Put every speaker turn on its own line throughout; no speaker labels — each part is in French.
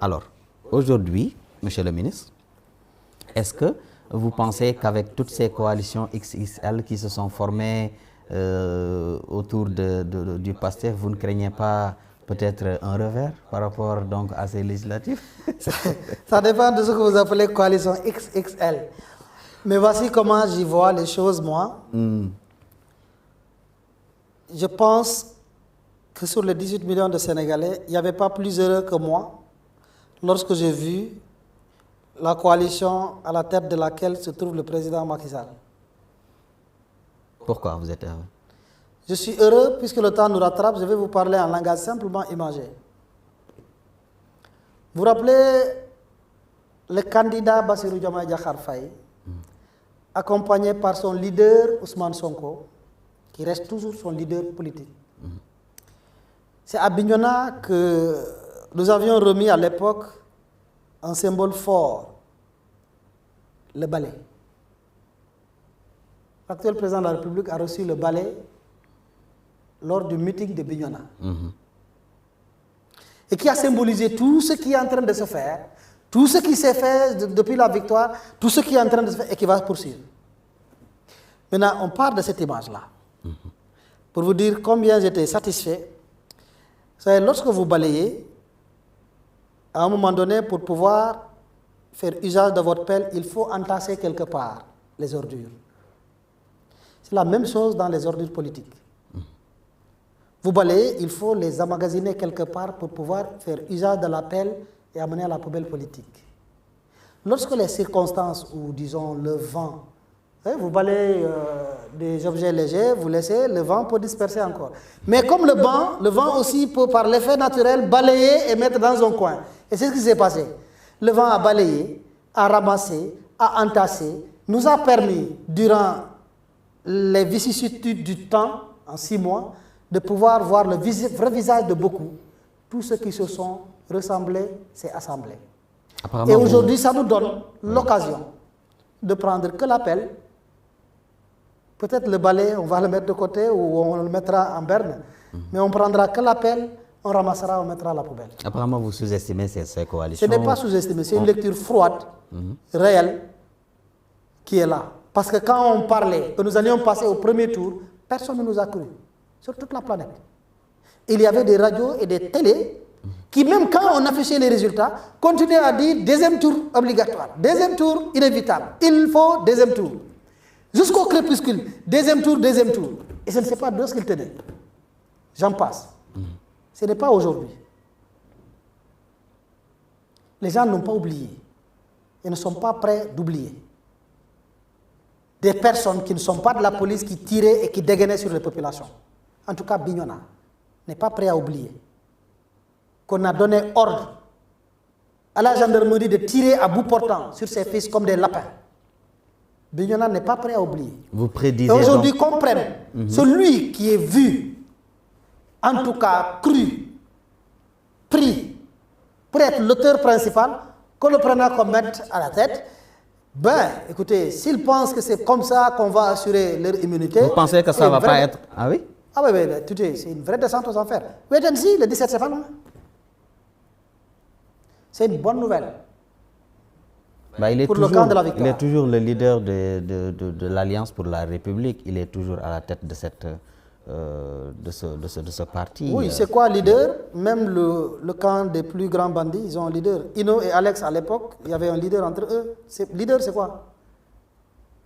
Alors, aujourd'hui, Monsieur le ministre, est-ce que vous pensez qu'avec toutes ces coalitions XXL qui se sont formées autour du PASTEF, vous ne craignez pas peut-être un revers par rapport donc à ces législatives?
Ça dépend de ce que vous appelez coalition XXL. Mais voici comment j'y vois les choses, moi. Je pense que sur les 18 millions de Sénégalais, il n'y avait pas plus heureux que moi lorsque j'ai vu la coalition à la tête de laquelle se trouve le président Macky Sall.
Pourquoi vous êtes heureux?
Je suis heureux puisque le temps nous rattrape. Je vais vous parler en langage simplement imagé. Vous vous rappelez le candidat Bassirou Diomaye Diakhar Faye, accompagné par son leader Ousmane Sonko, qui reste toujours son leader politique. C'est à Bignona que nous avions remis à l'époque un symbole fort, le balai. L'actuel président de la République a reçu le balai lors du meeting de Bignona. Et qui a symbolisé tout ce qui est en train de se faire, tout ce qui s'est fait depuis la victoire, tout ce qui est en train de se faire et qui va se poursuivre. Maintenant, on part de cette image-là. Pour vous dire combien j'étais satisfait. Vous savez, lorsque vous balayez, à un moment donné, pour pouvoir faire usage de votre pelle, il faut entasser quelque part les ordures. C'est la même chose dans les ordures politiques. Vous balayez, il faut les emmagasiner quelque part pour pouvoir faire usage de la pelle et amener à la poubelle politique. Lorsque les circonstances, ou disons le vent, vous balayez des objets légers, vous laissez, le vent peut disperser encore. Mais comme le vent aussi peut par l'effet naturel balayer et mettre dans un coin. Et c'est ce qui s'est passé. Le vent a balayé, a ramassé, a entassé, nous a permis, durant les vicissitudes du temps, en 6 mois, de pouvoir voir le vrai visage de beaucoup. Tous ceux qui se sont ressemblés, s'est assemblé. Et aujourd'hui, ça nous donne l'occasion de prendre que l'appel. Peut-être le balai, on va le mettre de côté ou on le mettra en berne. Mais on prendra que l'appel, on ramassera, on mettra à la poubelle.
Apparemment, vous sous-estimez ces coalitions.
Ce n'est pas sous-estimé, c'est une lecture froide, réelle, qui est là. Parce que quand on parlait que nous allions passer au premier tour, personne ne nous a cru, sur toute la planète. Il y avait des radios et des télés qui, même quand on affichait les résultats, continuaient à dire deuxième tour obligatoire, deuxième tour inévitable, il faut deuxième tour. Jusqu'au crépuscule, deuxième tour. Et je ne sais pas d'où est-ce qu'il tenait. J'en passe. Ce n'est pas aujourd'hui. Les gens n'ont pas oublié. Ils ne sont pas prêts d'oublier. Des personnes qui ne sont pas de la police, qui tiraient et qui dégainaient sur les populations. En tout cas, Bignona n'est pas prêt à oublier qu'on a donné ordre à la gendarmerie de tirer à bout portant sur ses fils comme des lapins. Bignona n'est pas prêt à oublier.
Vous prédisez
aujourd'hui qu'on prenne celui qui est vu, en tout cas cru, pris, pour être l'auteur principal, qu'on le prenne comme maître à la tête. Ben, écoutez, s'ils pensent que c'est comme ça qu'on va assurer leur immunité...
Vous pensez que ça ne va pas être... Ah oui?
Ah oui, écoutez, c'est une vraie descente aux enfers. Wait and see, le 17 c'est pas loin. C'est une bonne nouvelle.
Bah,
pour le camp de la victoire.
Il est toujours le leader de l'Alliance pour la République. Il est toujours à la tête de ce parti.
Oui, c'est quoi leader? Même le camp des plus grands bandits, ils ont un leader. Ino et Alex, à l'époque, il y avait un leader entre eux. Leader, c'est quoi?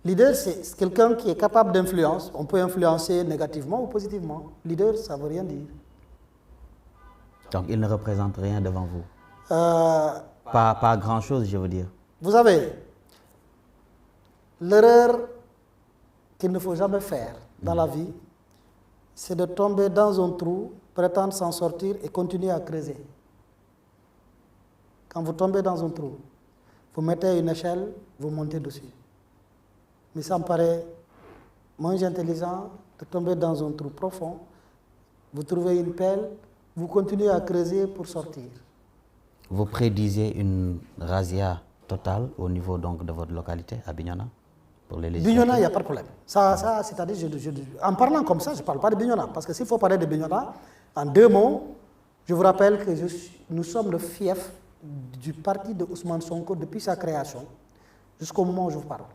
Leader, c'est quelqu'un qui est capable d'influence. On peut influencer négativement ou positivement. Leader, ça ne veut rien dire.
Donc, il ne représente rien devant vous? Pas grand-chose, je veux dire.
Vous savez, l'erreur qu'il ne faut jamais faire dans la vie, c'est de tomber dans un trou, prétendre s'en sortir et continuer à creuser. Quand vous tombez dans un trou, vous mettez une échelle, vous montez dessus. Mais ça me paraît moins intelligent de tomber dans un trou profond, vous trouvez une pelle, vous continuez à creuser pour sortir.
Vous prédisez une razzia totale au niveau donc de votre localité, à Bignona, pour les législatives?
Bignona, il n'y a pas de problème. Ça c'est-à-dire, en parlant comme ça, je ne parle pas de Bignona. Parce que s'il faut parler de Bignona, en 2 mots, je vous rappelle que nous sommes le fief du parti de Ousmane Sonko depuis sa création jusqu'au moment où je vous parle.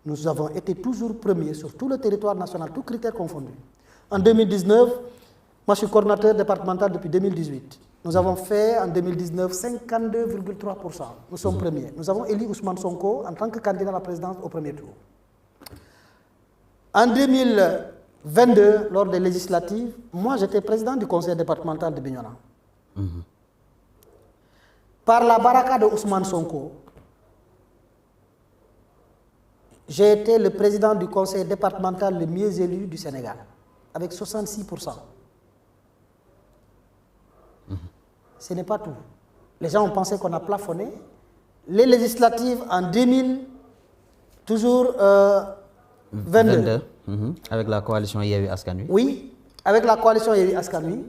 Nous avons été toujours premiers sur tout le territoire national, tous critères confondus. En 2019, moi je suis coordinateur départemental depuis 2018. Nous avons fait en 2019 52,3%. Nous sommes premiers. Nous avons élu Ousmane Sonko en tant que candidat à la présidence au premier tour. En 2022, lors des législatives, moi j'étais président du conseil départemental de Bignona. Par la baraka de Ousmane Sonko, j'ai été le président du conseil départemental le mieux élu du Sénégal, avec 66%. Ce n'est pas tout. Les gens ont pensé qu'on a plafonné. Les législatives en 2000, toujours 22.
Avec la coalition Yewwi Askan Wi.
Oui, avec la coalition Yewwi Askan Wi.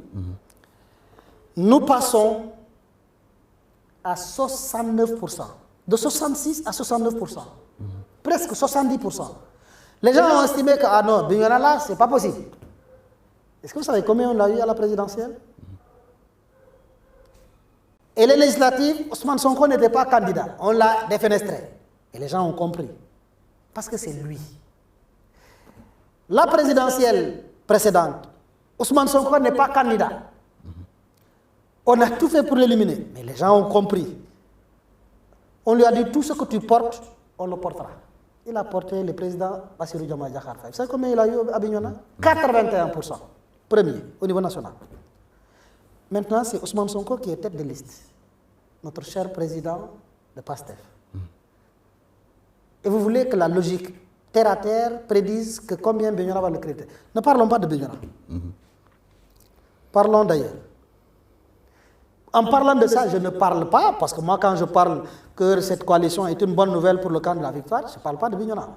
Nous passons à 69%. De 66 à 69%. Presque 70%. Les gens ont estimé que, ah non, Bignona là, c'est pas possible. Est-ce que vous savez combien on l'a eu à la présidentielle? Et les législatives, Ousmane Sonko n'était pas candidat. On l'a défenestré. Et les gens ont compris. Parce que c'est lui. La présidentielle précédente, Ousmane Sonko n'est pas candidat. On a tout fait pour l'éliminer. Mais les gens ont compris. On lui a dit tout ce que tu portes, on le portera. Il a porté le président Bassirou Diomaye Diakhar Faye. Vous savez combien il a eu à Bignona? 81%. Premier au niveau national. Maintenant, c'est Ousmane Sonko qui est tête de liste. Notre cher président de PASTEF. Et vous voulez que la logique terre à terre prédise que combien Bignona va le créer. Ne parlons pas de Bignona. Parlons d'ailleurs. En parlant de ça, je ne parle pas, parce que moi quand je parle que cette coalition est une bonne nouvelle pour le camp de la victoire, je ne parle pas de Bignona.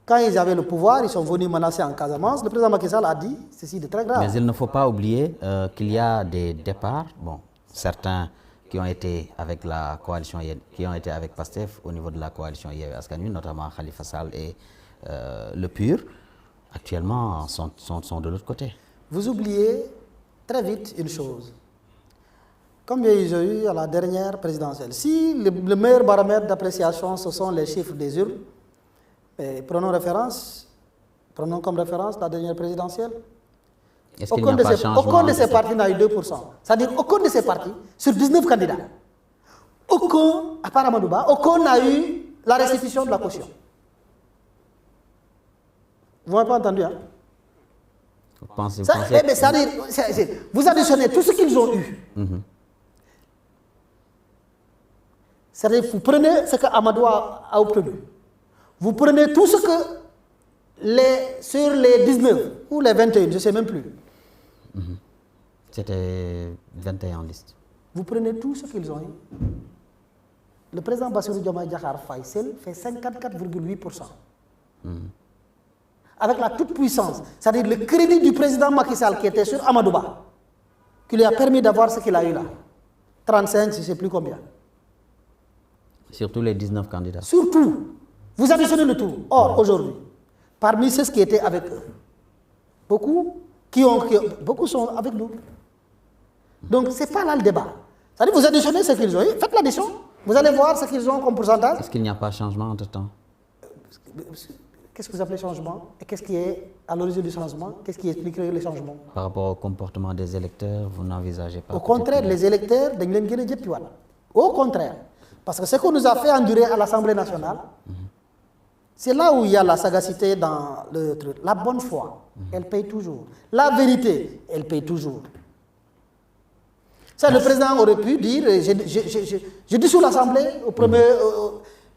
Quand ils avaient le pouvoir, ils sont venus menacer en Casamance. Le président Macky Sall a dit ceci de très grave.
Mais il ne faut pas oublier qu'il y a des départs, bon, certains qui ont été avec la coalition, qui ont été avec PASTEF au niveau de la coalition Yewwi Askan Wi, notamment Khalifa Sall et le PUR, actuellement sont de l'autre côté.
Vous oubliez très vite une chose. Combien ils ont eu à la dernière présidentielle? Si le meilleur baromètre d'appréciation, ce sont les chiffres des urnes, prenons comme référence la dernière présidentielle.
Est-ce qu'il n'y a pas changement?
Aucun de ces partis n'a eu 2%. C'est-à-dire aucun de ces partis, sur 19 candidats, aucun, à part Amadouba, aucun n'a eu la restitution de la caution. Vous n'avez pas entendu, hein? Vous additionnez tout ce qu'ils ont eu. C'est-à-dire vous prenez ce que Amadou a obtenu. Vous prenez tout ce que sur les 19 ou les 21, je ne sais même plus.
C'était 21 en liste.
Vous prenez tout ce qu'ils ont eu. Le président Bassirou Diomaye Diakhar Faye fait 54,8%. Avec la toute puissance, c'est-à-dire le crédit du président Macky Sall qui était sur Amadouba, qui lui a permis d'avoir ce qu'il a eu là. 35, je ne sais plus combien.
Surtout les 19 candidats.
Surtout. Vous additionnez le tout. Or, aujourd'hui, parmi ceux qui étaient avec eux, beaucoup sont avec nous. Donc, ce n'est pas là le débat. C'est-à-dire, vous additionnez ce qu'ils ont eu, faites l'addition, vous allez voir ce qu'ils ont comme pourcentage.
Est-ce qu'il n'y a pas de changement entre-temps?
Qu'est-ce que vous appelez changement? Et qu'est-ce qui est à l'origine du changement? Qu'est-ce qui expliquerait les changements?
Par rapport au comportement des électeurs, vous n'envisagez pas?
Au contraire, les électeurs, au contraire. Parce que ce qu'on nous a fait endurer à l'Assemblée nationale, c'est là où il y a la sagacité dans le truc. La bonne foi, elle paye toujours. La vérité, elle paye toujours. Ça, le président aurait pu dire, je dissous l'Assemblée au premier...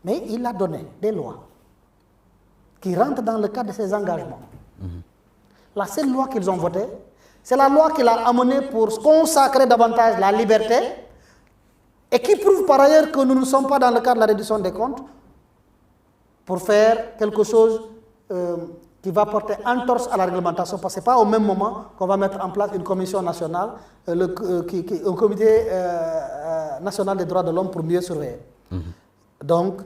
mais il a donné des lois qui rentrent dans le cadre de ses engagements. La seule loi qu'ils ont votée, c'est la loi qu'il a amenée pour consacrer davantage la liberté et qui prouve par ailleurs que nous ne sommes pas dans le cadre de la réduction des comptes pour faire quelque chose qui va porter entorse à la réglementation, parce que ce n'est pas au même moment qu'on va mettre en place une commission nationale, un comité national des droits de l'homme pour mieux surveiller. Donc,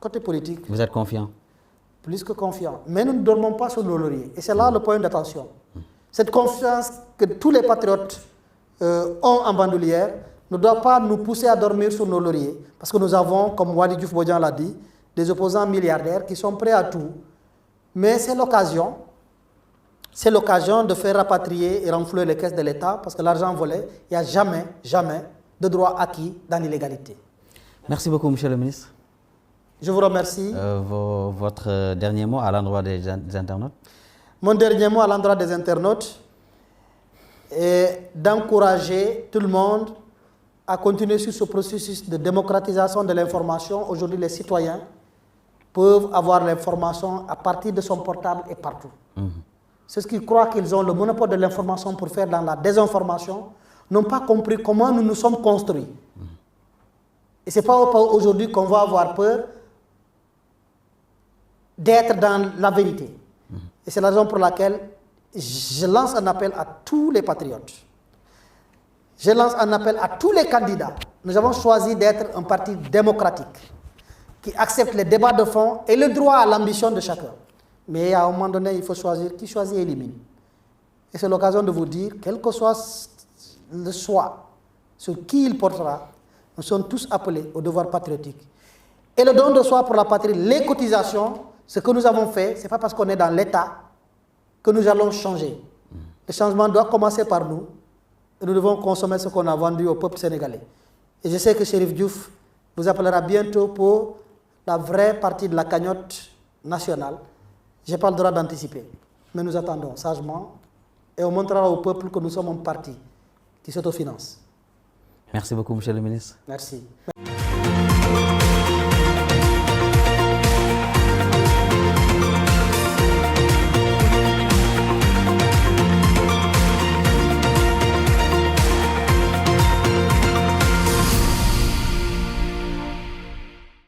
côté politique...
Vous êtes confiant?
Plus que confiant. Mais nous ne dormons pas sur nos lauriers. Et c'est là le point d'attention. Cette confiance que tous les patriotes ont en bandoulière, ne doit pas nous pousser à dormir sur nos lauriers, parce que nous avons, comme Waly Diouf Bodian l'a dit, des opposants milliardaires qui sont prêts à tout. Mais c'est l'occasion de faire rapatrier et renflouer les caisses de l'État, parce que l'argent volé, il n'y a jamais, jamais de droit acquis dans l'illégalité.
Merci beaucoup, monsieur le ministre.
Je vous remercie.
Votre dernier mot à l'endroit des internautes?
Mon dernier mot à l'endroit des internautes est d'encourager tout le monde à continuer sur ce processus de démocratisation de l'information. Aujourd'hui, les citoyens peuvent avoir l'information à partir de son portable et partout. C'est ce qu'ils croient qu'ils ont le monopole de l'information pour faire dans la désinformation, n'ont pas compris comment nous nous sommes construits. Et ce n'est pas aujourd'hui qu'on va avoir peur d'être dans la vérité. Et c'est la raison pour laquelle je lance un appel à tous les patriotes. Je lance un appel à tous les candidats. Nous avons choisi d'être un parti démocratique qui accepte les débats de fond et le droit à l'ambition de chacun. Mais à un moment donné, il faut choisir. Qui choisit élimine. Et c'est l'occasion de vous dire, quel que soit le choix sur qui il portera, nous sommes tous appelés au devoir patriotique. Et le don de soi pour la patrie, les cotisations, ce que nous avons fait, ce n'est pas parce qu'on est dans l'État que nous allons changer. Le changement doit commencer par nous. Et nous devons consommer ce qu'on a vendu au peuple sénégalais. Et je sais que Chérif Diouf vous appellera bientôt pour la vraie partie de la cagnotte nationale. Je n'ai pas le droit d'anticiper. Mais nous attendons sagement et on montrera au peuple que nous sommes un parti qui s'autofinance.
Merci beaucoup, monsieur le ministre.
Merci.